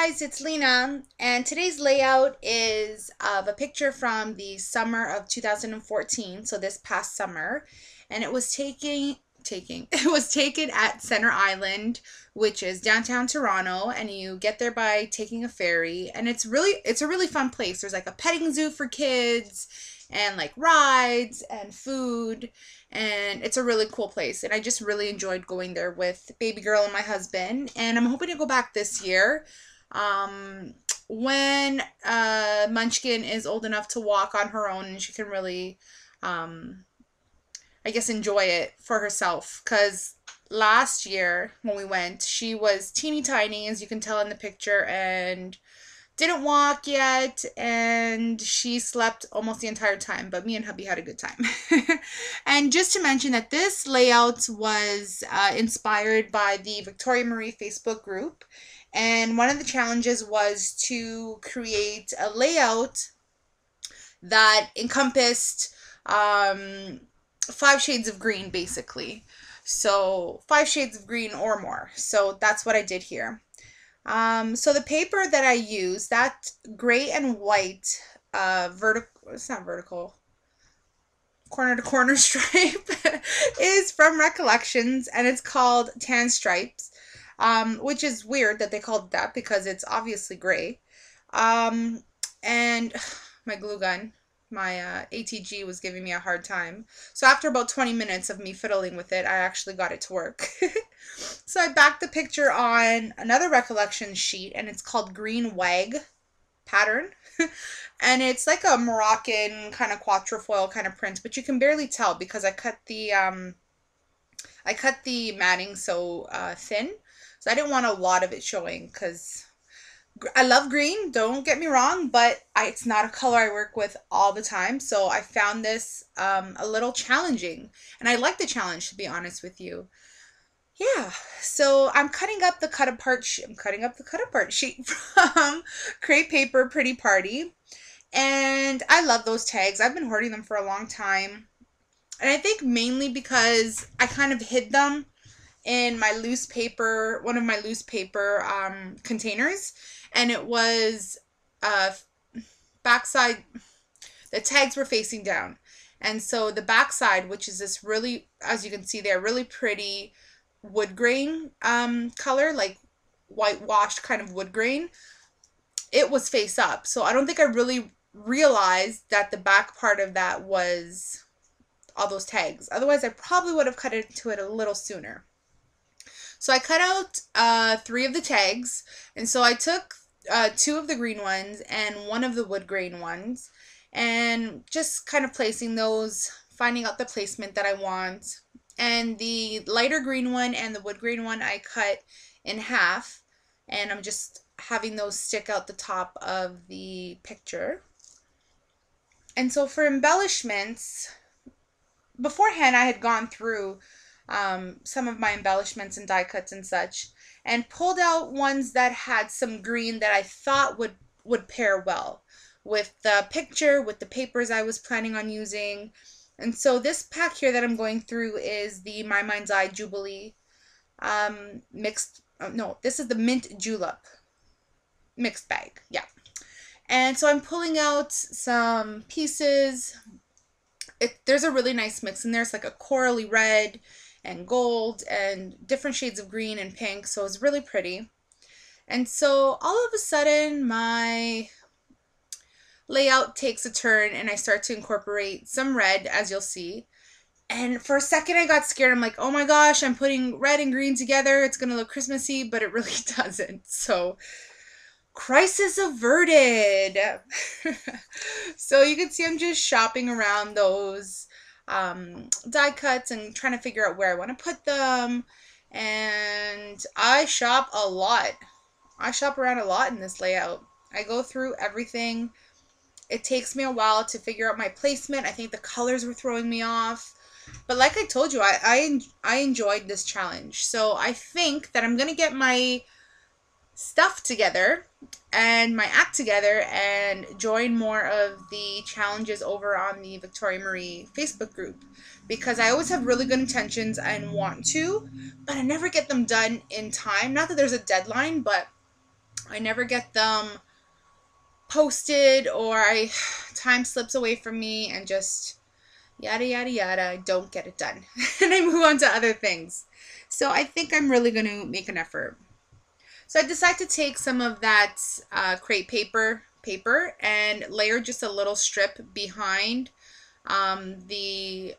guys, it's Lena, and today's layout is of a picture from the summer of 2014, so this past summer, and it was it was taken at Center Island, which is downtown Toronto, and you get there by taking a ferry, and it's a really fun place. There's like a petting zoo for kids and like rides and food, and it's a really cool place, and I just really enjoyed going there with baby girl and my husband, and I'm hoping to go back this year when Munchkin is old enough to walk on her own and she can really I guess enjoy it for herself, because last year when we went she was teeny tiny, as you can tell in the picture, and didn't walk yet, and she slept almost the entire time, but me and hubby had a good time. And just to mention that this layout was inspired by the Victoria Marie Facebook group, and one of the challenges was to create a layout that encompassed 5 shades of green, basically. So 5 shades of green or more. So that's what I did here. So the paper that I use, that gray and white it's not vertical, corner to corner stripe is from Recollections, and it's called Tan Stripes, which is weird that they called it that because it's obviously gray. And my glue gun, my ATG was giving me a hard time. So after about 20 minutes of me fiddling with it, I actually got it to work. So I backed the picture on another Recollection sheet, and it's called Green Wag pattern. And it's like a Moroccan kind of quatrefoil kind of print, but you can barely tell because I cut the matting so thin. So I didn't want a lot of it showing, because I love green, don't get me wrong, but it's not a color I work with all the time. So I found this a little challenging, and I like the challenge, to be honest with you. Yeah, so I'm cutting up the cut apart sheet from Crepe Paper Pretty Party, and I love those tags. I've been hoarding them for a long time, and I think mainly because I kind of hid them in my loose paper, one of my loose paper containers, and it was backside, the tags were facing down, and so the backside, which is this really, as you can see there, really pretty wood grain color, like whitewashed kind of wood grain, it was face up. So I don't think I really realized that the back part of that was all those tags. Otherwise I probably would have cut into it a little sooner. So I cut out 3 of the tags, and so I took 2 of the green ones and 1 of the wood grain ones, and just kind of placing those, finding out the placement that I want. And the lighter green one and the wood grain one I cut in half, and I'm just having those stick out the top of the picture. And so for embellishments, beforehand I had gone through some of my embellishments and die cuts and such, and pulled out ones that had some green that I thought would pair well with the picture, with the papers I was planning on using. And so this pack here that I'm going through is the My Mind's Eye Jubilee this is the Mint Julep mixed bag. Yeah. And so I'm pulling out some pieces. There's a really nice mix in there. It's like a corally red and gold and different shades of green and pink, so it's really pretty. And so all of a sudden my layout takes a turn, and I start to incorporate some red, as you'll see. And for a second I got scared. I'm like, oh my gosh, I'm putting red and green together, it's gonna look Christmassy, but it really doesn't. So crisis averted. So you can see I'm just shopping around those die cuts and trying to figure out where I want to put them. And I shop a lot. I shop around a lot in this layout. I go through everything. It takes me a while to figure out my placement. I think the colors were throwing me off. But like I told you, I enjoyed this challenge. So I think that I'm going to get my stuff together and my act together and join more of the challenges over on the Victoria Marie Facebook group, because I always have really good intentions and want to, but I never get them done in time. Not that there's a deadline, but I never get them posted, or time slips away from me and just yada yada yada, I don't get it done. And I move on to other things. So I think I'm really going to make an effort. So I decided to take some of that crepe paper and layer just a little strip behind the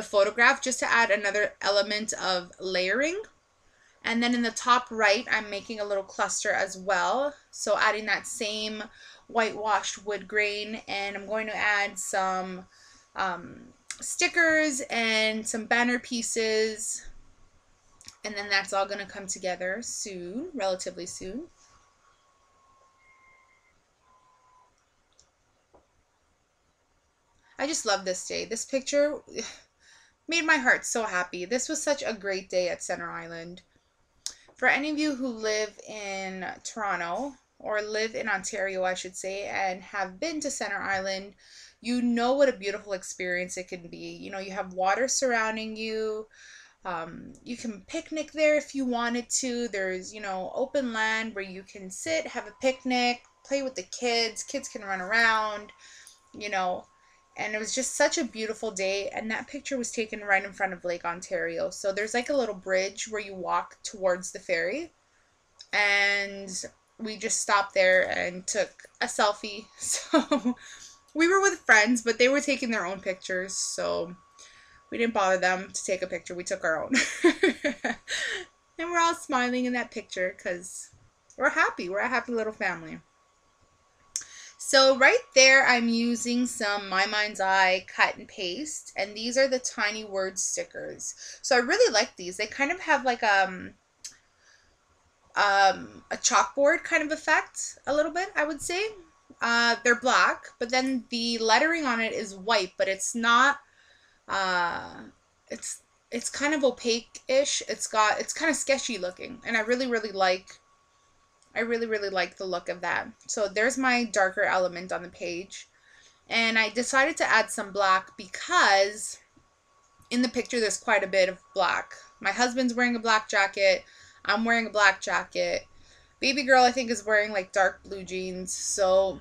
photograph, just to add another element of layering. And then in the top right, I'm making a little cluster as well. So adding that same whitewashed wood grain, and I'm going to add some stickers and some banner pieces. And then that's all going to come together soon, relatively soon. I just love this day. This picture made my heart so happy. This was such a great day at Center Island. For any of you who live in Toronto, or live in Ontario, I should say, and have been to Center Island, you know what a beautiful experience it can be. You know, you have water surrounding you. You can picnic there if you wanted to. There's, you know, open land where you can sit, have a picnic, play with the kids. Kids can run around, you know. And it was just such a beautiful day. And that picture was taken right in front of Lake Ontario. So there's like a little bridge where you walk towards the ferry. And we just stopped there and took a selfie. So we were with friends, but they were taking their own pictures. So we didn't bother them to take a picture. We took our own. And we're all smiling in that picture because we're happy. We're a happy little family. So right there, I'm using some My Mind's Eye cut and paste, and these are the tiny word stickers. So I really like these. They kind of have like a chalkboard kind of effect, a little bit, I would say. They're black, but then the lettering on it is white, but it's not. It's kind of opaque-ish. It's kind of sketchy looking, and I really like the look of that. So there's my darker element on the page. And I decided to add some black because in the picture there's quite a bit of black. My husband's wearing a black jacket. I'm wearing a black jacket. Baby girl, I think, is wearing like dark blue jeans. So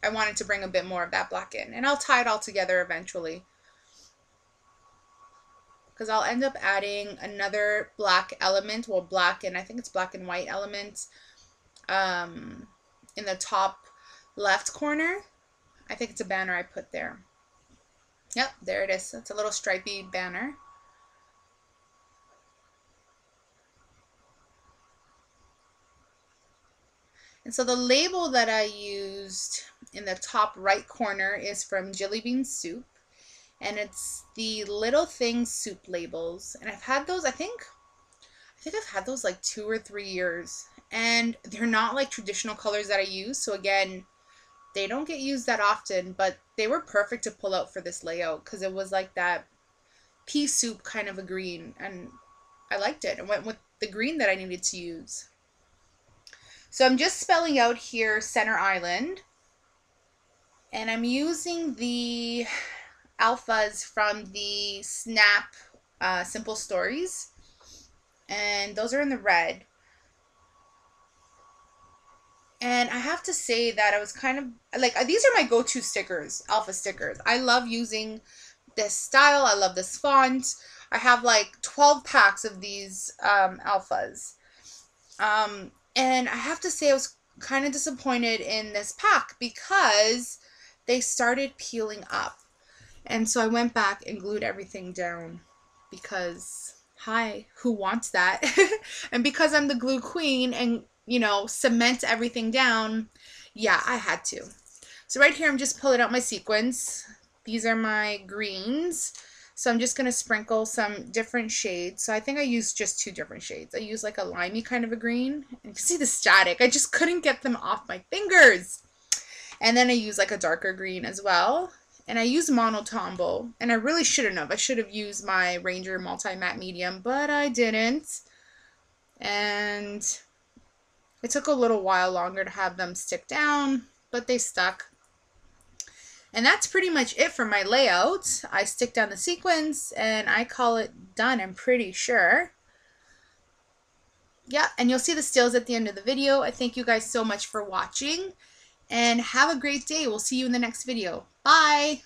I wanted to bring a bit more of that black in. And I'll tie it all together eventually, because I'll end up adding another black element, well, black and I think it's black and white element, in the top left corner. I think it's a banner I put there. Yep, there it is. It's a little stripy banner. And so the label that I used in the top right corner is from Jelly Bean Soup. And it's the Little Things soup labels. And I've had those, I think I've had those like 2 or 3 years. And they're not like traditional colors that I use. So again, they don't get used that often, but they were perfect to pull out for this layout because it was like that pea soup kind of a green. And I liked it. It went with the green that I needed to use. So I'm just spelling out here Center Island. And I'm using the alphas from the Snap Simple Stories, and those are in the red. And I have to say that I was kind of like, these are my go-to stickers, alpha stickers. I love using this style. I love this font. I have like 12 packs of these alphas. And I have to say I was kind of disappointed in this pack because they started peeling up. And so I went back and glued everything down because, hi, who wants that? And because I'm the glue queen and, you know, cement everything down, yeah, I had to. So right here, I'm just pulling out my sequins. These are my greens. So I'm just going to sprinkle some different shades. So I think I used just 2 different shades. I used like a limey kind of a green. And you can see the static. I just couldn't get them off my fingers. And then I used like a darker green as well. And I used Mono Tombow, and I really shouldn't have. I should have used my Ranger Multi-Matte Medium, but I didn't. And it took a little while longer to have them stick down, but they stuck. And that's pretty much it for my layout. I stick down the sequins, and I call it done, I'm pretty sure. Yeah, and you'll see the stills at the end of the video. I thank you guys so much for watching, and have a great day. We'll see you in the next video. Bye!